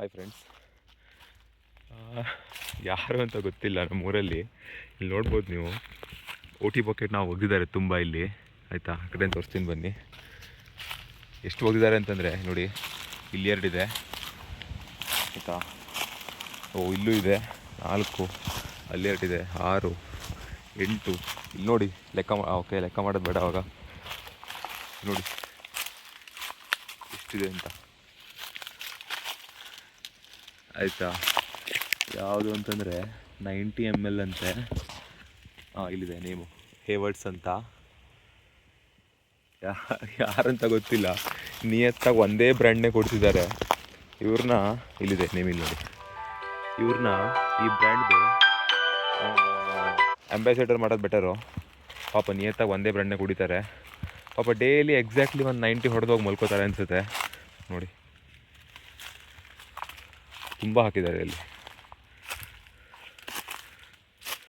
Hi friends, ಯಾರು ಅಂತ ಗೊತ್ತಿಲ್ಲ ನಮ್ಮೂರಲ್ಲಿ. ಇಲ್ಲಿ ನೋಡ್ಬೋದು ನೀವು, ಓಟಿ ಬಕೆಟ್ ನಾವು ಒಗೆದಿದ್ದಾರೆ ತುಂಬ ಇಲ್ಲಿ. ಆಯಿತಾ, ಆ ಕಡೆ ತೋರಿಸ್ತೀನಿ ಬನ್ನಿ. ಎಷ್ಟು ಒಗೆದಿದ್ದಾರೆ ಅಂತಂದರೆ ನೋಡಿ, ಇಲ್ಲಿ 2 ಇದೆ ಆಯಿತಾ. ಇಲ್ಲೂ ಇದೆ 4, ಅಲ್ಲಿ 2 ಇದೆ 6, 8. ಇಲ್ಲಿ ನೋಡಿ ಲೆಕ್ಕ ಮಾಡೋದು ಬೇಡ. ಅವಾಗ ನೋಡಿ ಎಷ್ಟಿದೆ ಅಂತ ಆಯಿತಾ. ಯಾವುದು ಅಂತಂದರೆ 90 ml ಅಂತೆ. ಇಲ್ಲಿದೆ ನೇಮು, ಹೇವರ್ಡ್ಸ್ ಅಂತ. ಯಾರಂತ ಗೊತ್ತಿಲ್ಲ, ನಿಯತ್ತಾಗಿ ಒಂದೇ ಬ್ರ್ಯಾಂಡ್ನೇ ಕೊಡ್ತಿದ್ದಾರೆ ಇವ್ರನ್ನ. ಇಲ್ಲಿದೆ ನೇಮಿಲ್ಲಿ ನೋಡಿ, ಇವ್ರನ್ನ ಈ ಬ್ರ್ಯಾಂಡ್ದು ಅಂಬಾಸಿಡರ್ ಮಾಡೋದು ಬೆಟರು. ಪಾಪ ನಿಯತ್ತಾಗಿ ಒಂದೇ ಬ್ರ್ಯಾಂಡ್ನೇ ಕುಡಿತಾರೆ. ಪಾಪ ಡೈಲಿ ಎಕ್ಸಾಕ್ಟ್ಲಿ ಒಂದು 90 ಹೊಡೆದೋಗಿ ಮಲ್ಕೋತಾರೆ ಅನಿಸುತ್ತೆ ನೋಡಿ. ತುಂಬ ಹಾಕಿದ್ದಾರೆ ಇಲ್ಲಿ.